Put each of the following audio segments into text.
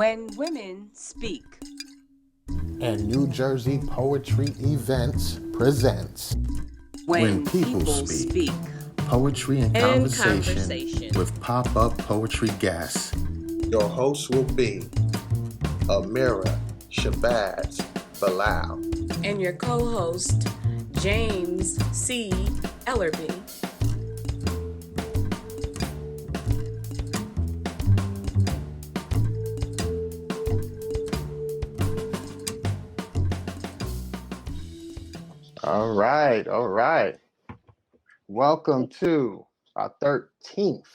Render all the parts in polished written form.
When Women Speak. And New Jersey Poetry Events presents When People Speak. Poetry and conversation with pop-up poetry guests. Your host will be Ameerah Shabazz-Bilal. And your co-host, James C. Ellerbe. All right. Welcome to our 13th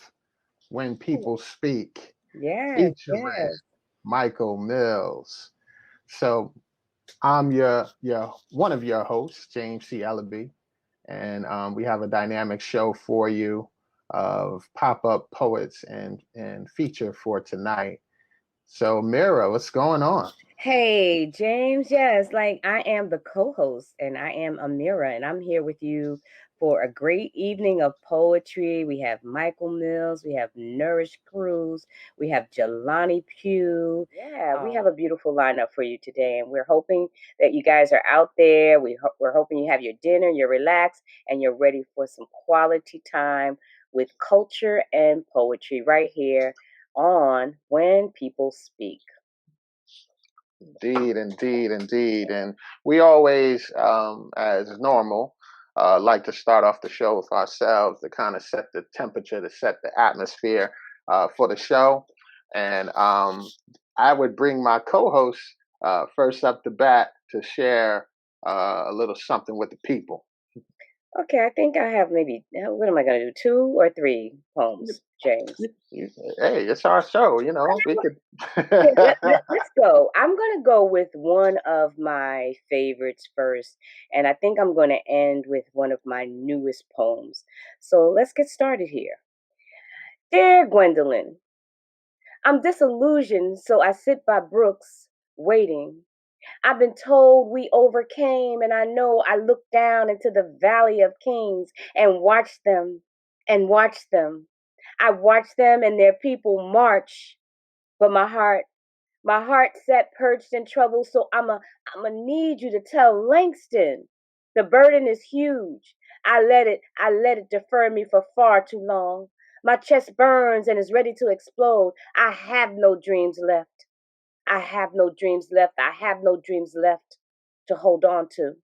When People Speak. Featuring Michael Mills. So I'm your one of your hosts, James C. Ellerbe, and we have a dynamic show for you of pop-up poets and feature for tonight. So Ameerah, what's going on? Hey, James. Yes, I am the co-host and I am Ameerah, and I'm here with you for a great evening of poetry. We have Michael Mills, we have Nourish Cruz, we have Jelani Pugh. Yeah, we have a beautiful lineup for you today, and we're hoping that you guys are out there. We're hoping you have your dinner, you're relaxed, and you're ready for some quality time with culture and poetry right here on When People Speak. Indeed. And we always, as normal, like to start off the show with ourselves to kind of set the temperature, to set the atmosphere for the show. And I would bring my co-host first up the bat to share a little something with the people. Okay, I think I have maybe, what am I going to do, 2 or 3 poems, James? Hey, it's our show, we could. Let's go. I'm going to go with one of my favorites first, and I think I'm going to end with one of my newest poems. So let's get started here. Dear Gwendolyn, I'm disillusioned, so I sit by brooks, waiting. I've been told we overcame, and I know I look down into the valley of kings and watch them. I watch them and their people march, but my heart sat perched in trouble, so I'ma need you to tell Langston. The burden is huge. I let it defer me for far too long. My chest burns and is ready to explode. I have no dreams left. I have no dreams left to hold on to.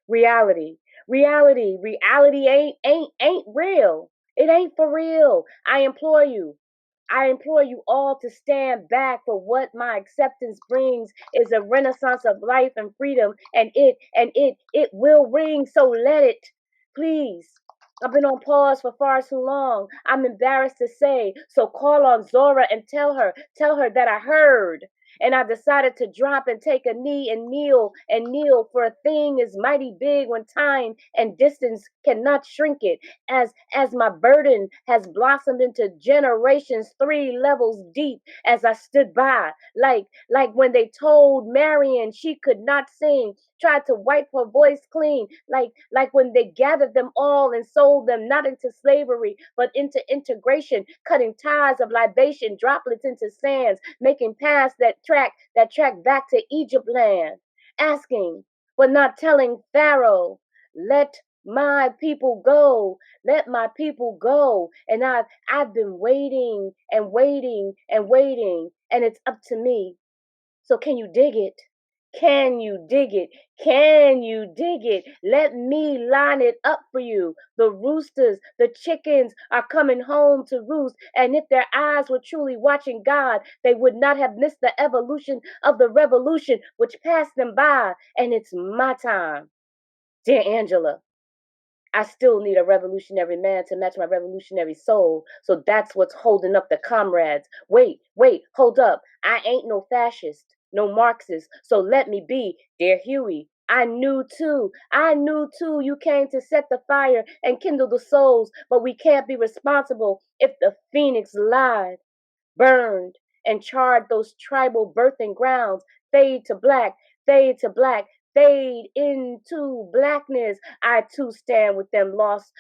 Reality ain't real. It ain't for real. I implore you all to stand back, for what my acceptance brings is a renaissance of life and freedom, and it will ring, so let it, please. I've been on pause for far too long. I'm embarrassed to say, so call on Zora and tell her that I heard. And I decided to drop and take a knee and kneel, for a thing is mighty big when time and distance cannot shrink it. As my burden has blossomed into generations 3 levels deep, as I stood by, like when they told Marion she could not sing, tried to wipe her voice clean, like when they gathered them all and sold them not into slavery but into integration, cutting ties of libation, droplets into sands, making paths that track back to Egypt land, asking but not telling Pharaoh, let my people go, and I've been waiting, and it's up to me. So can you dig it? Can you dig it? Let me line it up for you. The roosters, the chickens are coming home to roost. And if their eyes were truly watching God, they would not have missed the evolution of the revolution which passed them by. And it's my time. Dear Angela, I still need a revolutionary man to match my revolutionary soul. So that's what's holding up the comrades. Wait, hold up. I ain't no fascist, no Marxist, so let me be. Dear Huey, I knew too you came to set the fire and kindle the souls, but we can't be responsible if the phoenix lied, burned, and charred those tribal birthing grounds. Fade to black, fade into blackness. I too stand with them, lost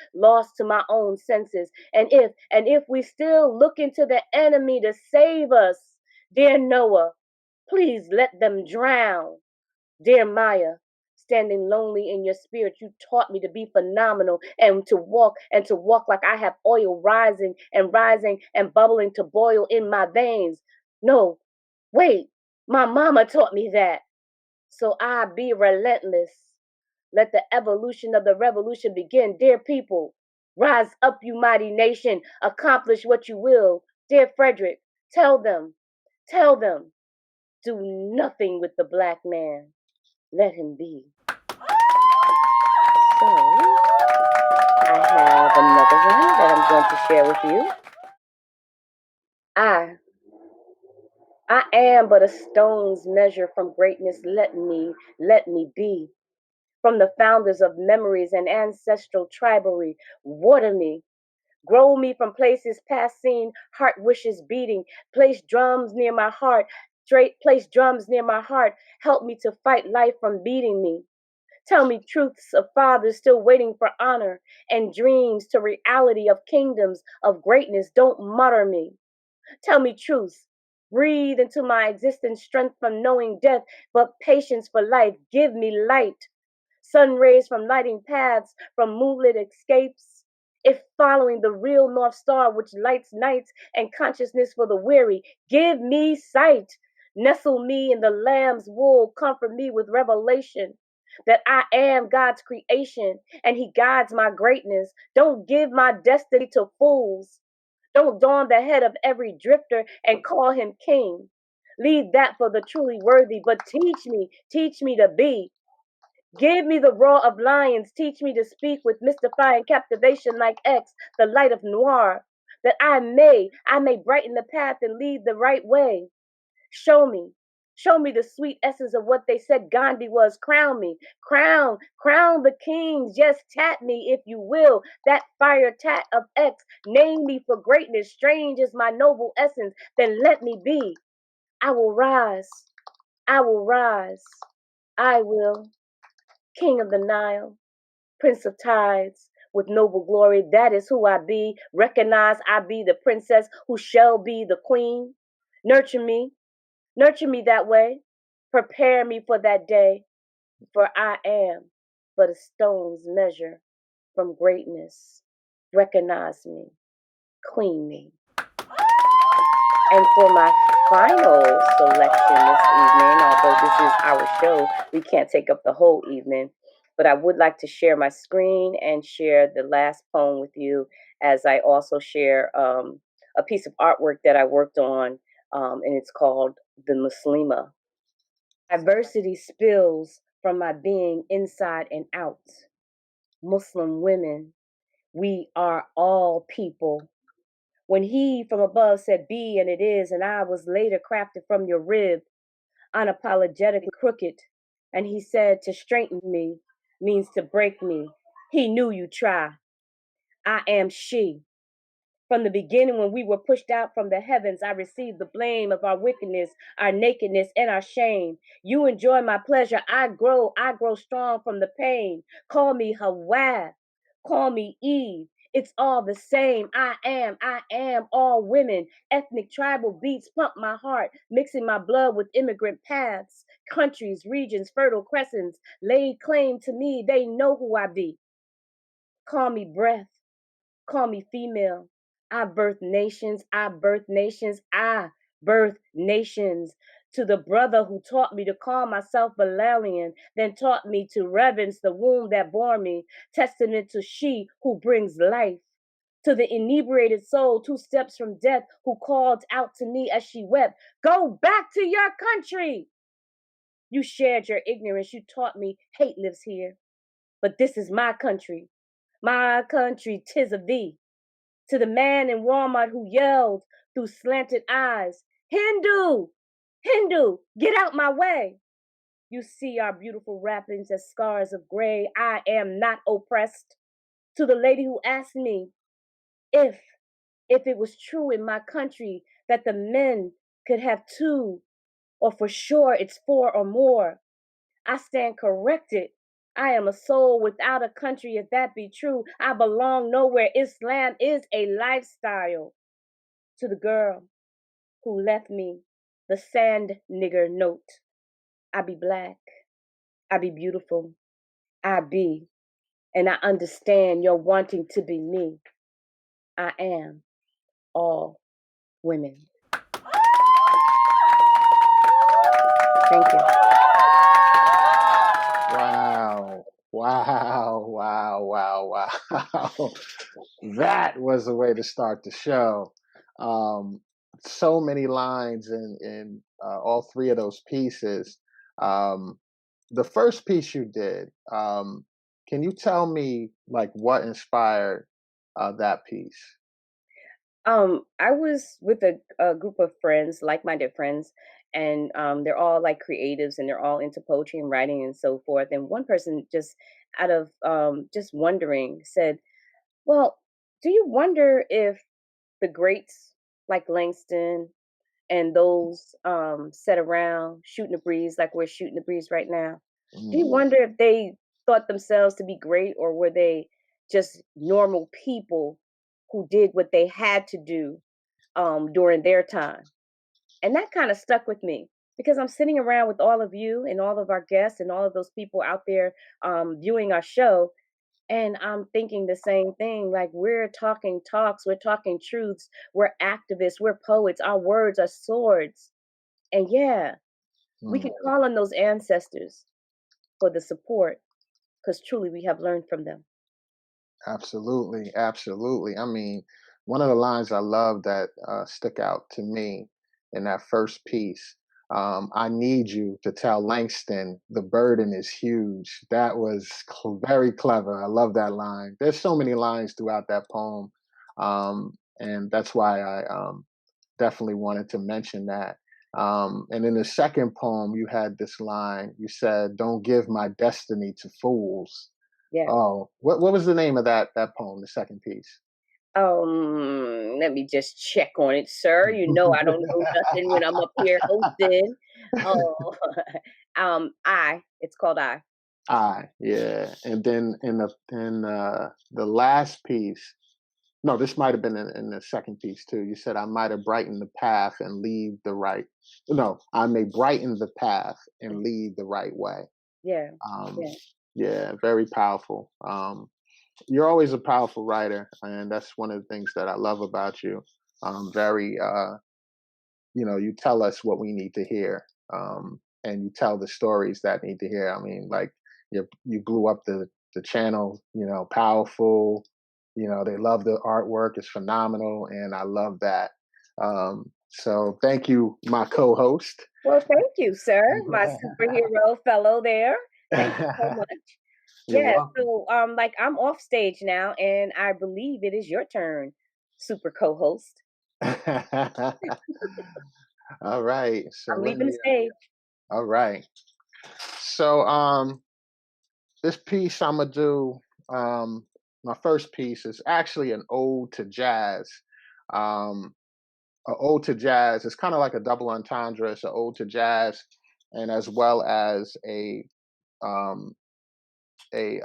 to my own senses. And if we still look into the enemy to save us, dear Noah, Please let them drown. Dear Maya, standing lonely in your spirit, you taught me to be phenomenal and to walk like I have oil rising and bubbling to boil in my veins. No, wait, my mama taught me that. So I be relentless. Let the evolution of the revolution begin. Dear people, rise up, you mighty nation. Accomplish what you will. Dear Frederick, tell them, do nothing with the black man. Let him be. So, I have another one that I'm going to share with you. I am but a stone's measure from greatness. Let me be. From the founders of memories and ancestral tribally, water me. Grow me from places past seen, heart wishes beating. Place drums near my heart. Place drums near my heart. Help me to fight life from beating me. Tell me truths of fathers still waiting for honor and dreams to reality of kingdoms of greatness. Don't mutter me. Tell me truths. Breathe into my existence strength from knowing death, but patience for life. Give me light. Sun rays from lighting paths, from moonlit escapes. If following the real North Star which lights nights and consciousness for the weary, give me sight. Nestle me in the lamb's wool, comfort me with revelation that I am God's creation and He guides my greatness. Don't give my destiny to fools. Don't dawn the head of every drifter and call him king. Leave that for the truly worthy, but teach me to be. Give me the roar of lions, teach me to speak with mystifying captivation like X, the light of noir, that I may brighten the path and lead the right way. Show me the sweet essence of what they said Gandhi was. Crown me, crown the kings. Just tap me if you will. That fire tat of X, name me for greatness. Strange is my noble essence. Then let me be. I will rise. I will. King of the Nile, Prince of Tides, with noble glory. That is who I be. Recognize I be the princess who shall be the queen. Nurture me that way. Prepare me for that day, for I am but a stone's measure from greatness. Recognize me, clean me. And for my final selection this evening, although this is our show, we can't take up the whole evening, but I would like to share my screen and share the last poem with you, as I also share a piece of artwork that I worked on, and it's called The Muslima. Diversity spills from my being inside and out. Muslim women, we are all people. When He from above said be and it is, and I was later crafted from your rib, unapologetically crooked, and He said to straighten me means to break me. He knew you try. I am she. From the beginning, when we were pushed out from the heavens, I received the blame of our wickedness, our nakedness, and our shame. You enjoy my pleasure. I grow strong from the pain. Call me Hawa. Call me Eve. It's all the same. I am all women. Ethnic tribal beats pump my heart, mixing my blood with immigrant paths. Countries, regions, fertile crescents laid claim to me. They know who I be. Call me breath. Call me female. I birth nations. I birth nations. I birth nations. To the brother who taught me to call myself Bilalian, then taught me to reverence the womb that bore me, testament to she who brings life. To the inebriated soul 2 steps from death who called out to me as she wept, go back to your country. You shared your ignorance. You taught me hate lives here. But this is my country. My country, 'tis of thee. To the man in Walmart who yelled through slanted eyes, Hindu, Hindu, get out my way. You see our beautiful wrappings as scars of gray. I am not oppressed. To the lady who asked me if it was true in my country that the men could have 2, or for sure it's 4 or more. I stand corrected. I am a soul without a country, if that be true. I belong nowhere. Islam is a lifestyle. To the girl who left me the sand nigger note. I be black, I be beautiful, I be, and I understand your wanting to be me. I am all women. Thank you. Wow. Wow. Wow. Wow. Wow. That was the way to start the show. So many lines in all three of those pieces. The first piece you did, can you tell me like what inspired that piece? I was with a group of friends, like-minded friends, and they're all like creatives and they're all into poetry and writing and so forth. And one person just out of just wondering said, well, do you wonder if the greats like Langston and those set around shooting the breeze like we're shooting the breeze right now, do you wonder if they thought themselves to be great, or were they just normal people who did what they had to do during their time? And that kind of stuck with me because I'm sitting around with all of you and all of our guests and all of those people out there viewing our show. And I'm thinking the same thing. Like, we're talking talks, we're talking truths, we're activists, we're poets, our words are swords. And yeah, we can call on those ancestors for the support because truly we have learned from them. Absolutely, absolutely. I mean, one of the lines I love that stuck out to me in that first piece, I need you to tell Langston the burden is huge. That was very clever. I love that line. There's so many lines throughout that poem, and that's why I definitely wanted to mention that. And in the second poem, you had this line. You said, "Don't give my destiny to fools." Yeah. Oh, what was the name of that poem, the second piece? Let me just check on it, sir. You know I don't know nothing when I'm up here hosting. Oh, it's called I. Yeah. And then in the last piece, no, this might have been in the second piece too. You said I might have brightened the path and lead the right. No, I may brighten the path and lead the right way. Yeah. Yeah, very powerful. You're always a powerful writer, and that's one of the things that I love about you. Very, you tell us what we need to hear, and you tell the stories that need to hear. I mean, like you blew up the channel, powerful. They love the artwork; it's phenomenal, and I love that. So thank you, my co-host. Well, thank you, sir, my superhero fellow there. Thank you so much. Yeah, so like I'm off stage now, and I believe it is your turn, super co-host. All right. So I'm leaving the stage. All right. So this piece I'm gonna do, my first piece is actually an ode to jazz. An ode to jazz. It's kind of like a double entendre. It's an ode to jazz, and as well as um, a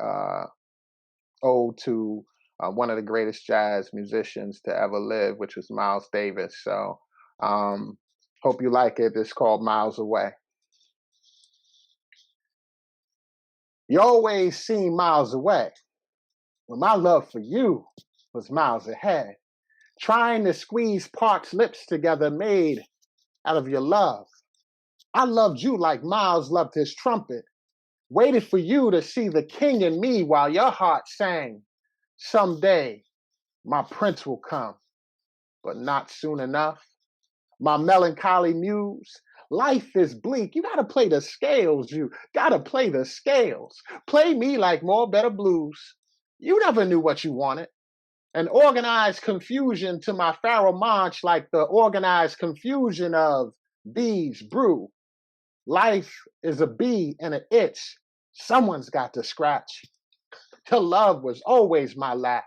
ode to one of the greatest jazz musicians to ever live, which was Miles Davis. So hope you like it. It's called Miles Away. You always seem miles away, when my love for you was miles ahead. Trying to squeeze Park's lips together made out of your love. I loved you like Miles loved his trumpet. Waited for you to see the king in me while your heart sang. Someday, my prince will come, but not soon enough. My melancholy muse, life is bleak. You gotta play the scales, you gotta play the scales. Play me like more better blues. You never knew what you wanted. An organized confusion to my pharaoh manch like the organized confusion of bees brew. Life is a bee and an itch. Someone's got to scratch. Your love was always my lack.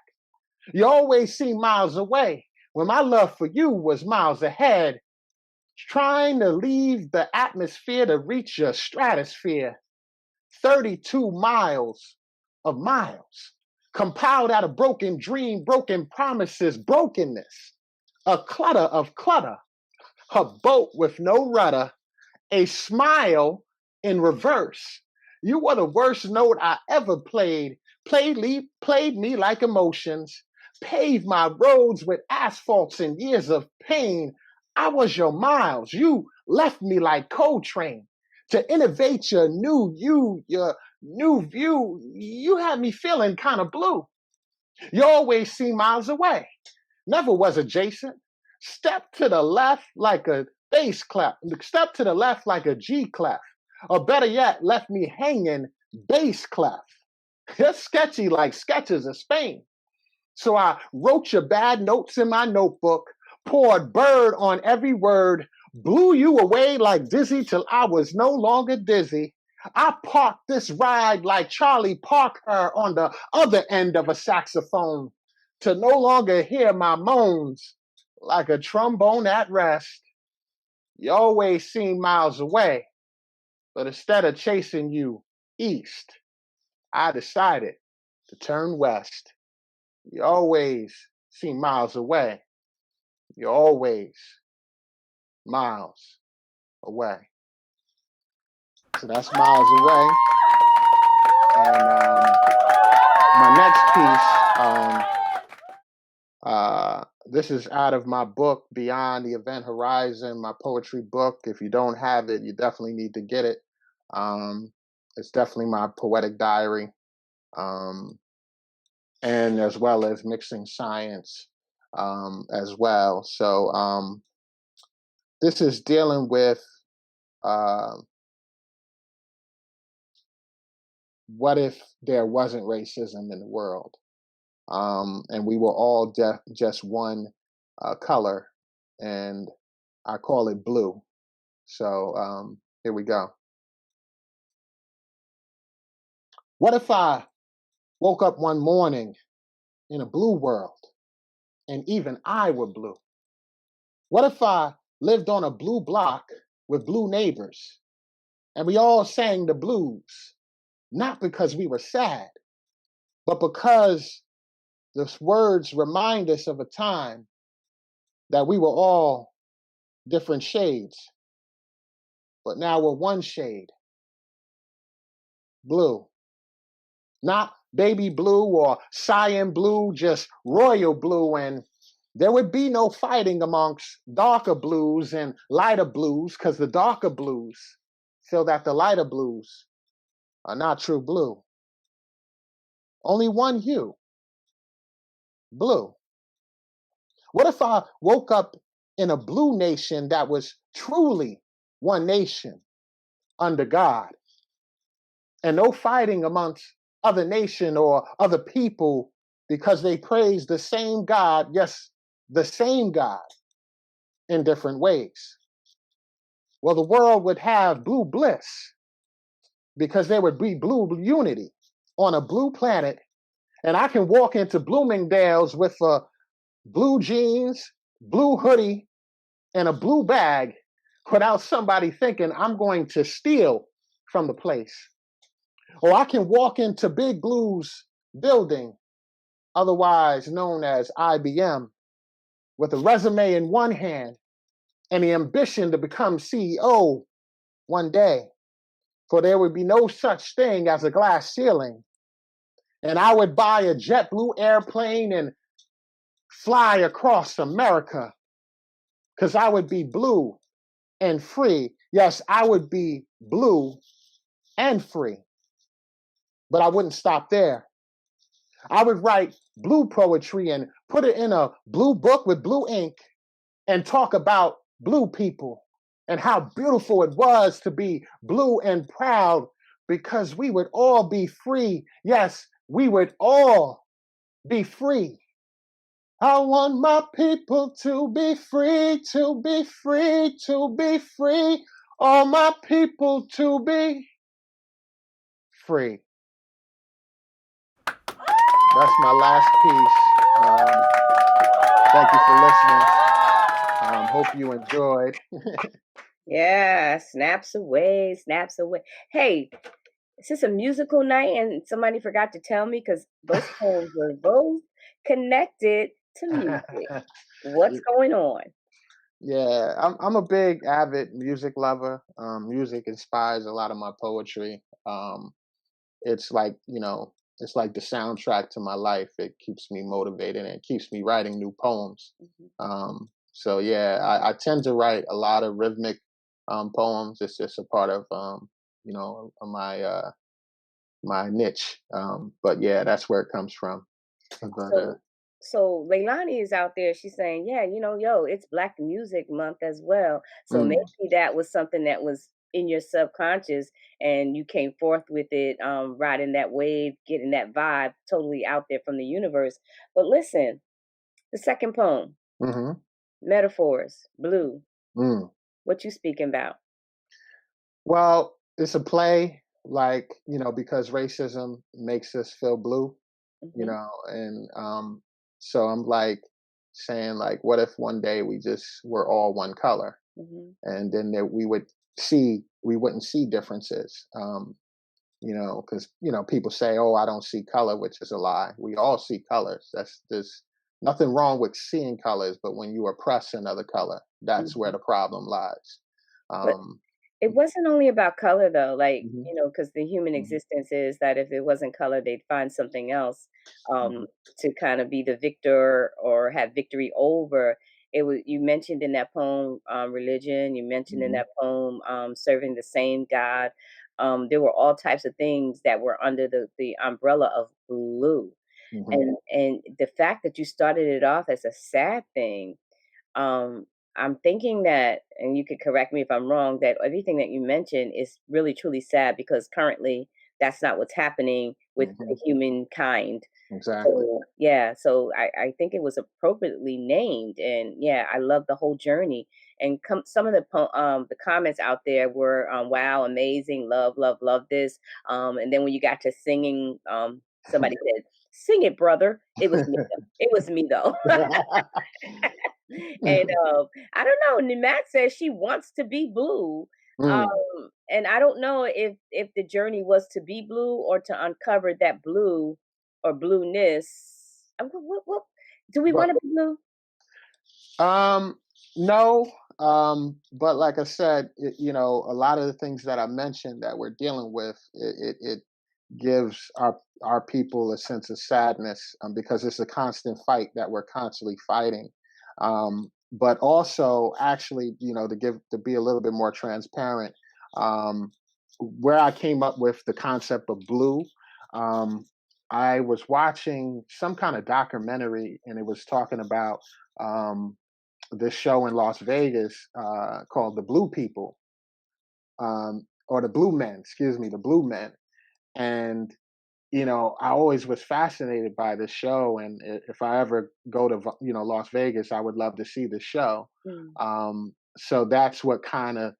You always seemed miles away when my love for you was miles ahead. Trying to leave the atmosphere to reach your stratosphere. 32 miles of miles, compiled out of broken dream, broken promises, brokenness, a clutter of clutter. a boat with no rudder, a smile in reverse. You were the worst note I ever played. Played me like emotions. Paved my roads with asphalts and years of pain. I was your miles. You left me like Coltrane. To innovate your new view, you had me feeling kind of blue. You always seem miles away. Never was adjacent. Step to the left like a bass clef. Step to the left like a G clef. Or better yet, left me hanging bass clef. It's sketchy like sketches of Spain. So I wrote your bad notes in my notebook, poured bird on every word, blew you away like dizzy till I was no longer dizzy. I parked this ride like Charlie Parker on the other end of a saxophone to no longer hear my moans like a trombone at rest. You always seem miles away, but instead of chasing you east, I decided to turn west. You always seem miles away. You're always miles away. So that's miles away. And my next piece, this is out of my book, Beyond the Event Horizon, my poetry book. If you don't have it, you definitely need to get it. It's definitely my poetic diary. And as well as mixing science as well. So this is dealing with what if there wasn't racism in the world, and we were all just one color, and I call it blue. So here we go. What if I woke up one morning in a blue world, and even I were blue? What if I lived on a blue block with blue neighbors, and we all sang the blues, not because we were sad, but because the words remind us of a time that we were all different shades, but now we're one shade, blue. Not baby blue or cyan blue, just royal blue, and there would be no fighting amongst darker blues and lighter blues, because the darker blues feel that the lighter blues are not true blue. Only one hue, blue. What if I woke up in a blue nation that was truly one nation under God, and no fighting amongst other nation or other people because they praise the same God, yes, the same God, in different ways? Well, the world would have blue bliss because there would be blue unity on a blue planet, and I can walk into Bloomingdale's with a blue jeans, blue hoodie, and a blue bag without somebody thinking I'm going to steal from the place. Or I can walk into Big Blue's building, otherwise known as IBM, with a resume in one hand and the ambition to become CEO one day. For there would be no such thing as a glass ceiling. And I would buy a JetBlue airplane and fly across America, because I would be blue and free. Yes, I would be blue and free. But I wouldn't stop there. I would write blue poetry and put it in a blue book with blue ink and talk about blue people and how beautiful it was to be blue and proud, because we would all be free. Yes, we would all be free. I want my people to be free, to be free, to be free. All my people to be free. That's my last piece. Thank you for listening. Hope you enjoyed. Yeah, snaps away, snaps away. Hey, is this a musical night? And somebody forgot to tell me, because both poems were both connected to music. What's going on? Yeah, I'm a big avid music lover. Music inspires a lot of my poetry. It's like, it's like the soundtrack to my life. It keeps me motivated and it keeps me writing new poems. So yeah, I tend to write a lot of rhythmic poems. It's just a part of my niche. But yeah, that's where it comes from. But So, so Leilani is out there. She's saying, yeah, yo, it's Black Music Month as well. So maybe mm, that was something that was in your subconscious, and you came forth with it, riding that wave, getting that vibe totally out there from the universe. But listen, the second poem, hmm Metaphors, Blue. mm. What you speaking about? Well, it's a play, like, because racism makes us feel blue, Hmm. and so I'm like saying, like, what if one day we just were all one color, Hmm. and then we wouldn't see differences, because people say, oh, I don't see color, which is a lie. We all see colors. There's nothing wrong with seeing colors, but when you oppress another color, that's where Hmm. the problem lies. But um it wasn't only about color though, like, mhm, because the human mhm, existence is that if it wasn't color, they'd find something else mhm, to kind of be the victor or have victory over. It was, you mentioned in that poem, religion. You mentioned in mhm, that poem, serving the same God. There were all types of things that were under the umbrella of blue, mhm, and the fact that you started it off as a sad thing, um, I'm thinking that, and you could correct me if I'm wrong, that everything that you mentioned is really truly sad because currently that's not what's happening with mhm. the humankind. Exactly. So yeah, so I think it was appropriately named, and yeah, I love the whole journey. And some of the comments out there were, wow, amazing, love, love, love this. And then when you got to singing, somebody said, "Sing it, brother." It was me. It was me though. And I don't know. Namat says she wants to be blue. Mm. And I don't know if the journey was to be blue or to uncover that blue or blueness. What do we want But to be blue? no, but like I said, a lot of the things that I mentioned that we're dealing with, it gives our people a sense of sadness, because it's a constant fight that we're constantly fighting. But also, actually, to be a little bit more transparent, um, where I came up with the concept of blue. Um, I was watching some kind of documentary, and it was talking about um, this show in Las Vegas called The Blue People, or The Blue Men, excuse me, The Blue Men. And I always was fascinated by the show, and if I ever go to Las Vegas, I would love to see the show. Mm, So that's what kind of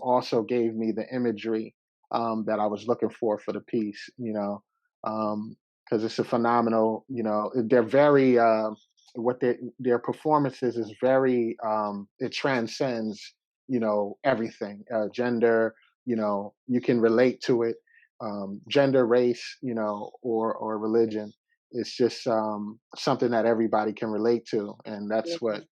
also gave me the imagery that I was looking for the piece. Because it's a phenomenal. They're very what their performances is very it transcends everything, gender. You can relate to it, gender, race, or religion. It's just something that everybody can relate to, and that's yeah. what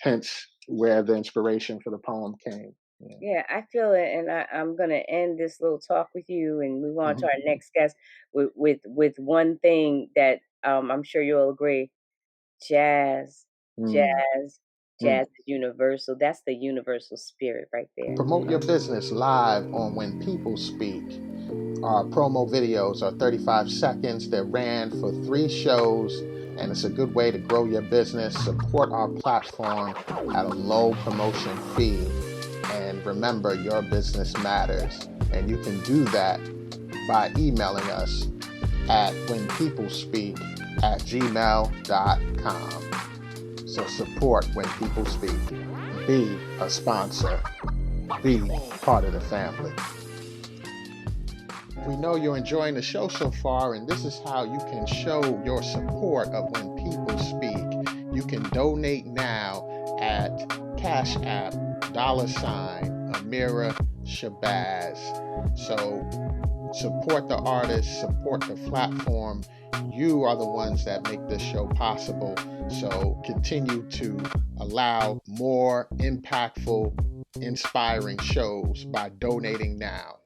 hence where the inspiration for the poem came. Yeah. Yeah, I feel it, and I'm gonna end this little talk with you and move on to Mhm. our next guest with one thing that I'm sure you'll agree. Jazz, Mm. jazz, Mm. jazz is universal. That's the universal spirit right there. Promote your business live on When People Speak. Our promo videos are 35 seconds. They're ran for 3 shows, and it's a good way to grow your business. Support our platform at a low promotion fee. And remember, your business matters. And you can do that by emailing us at whenpeoplespeak@gmail.com. So support When People Speak. Be a sponsor. Be part of the family. We know you're enjoying the show so far, and this is how you can show your support of When People Speak. You can donate now at Cash App, $, Ameerah Shabazz. So Support the artists, support the platform. You are the ones that make this show possible. So continue to allow more impactful, inspiring shows by donating now.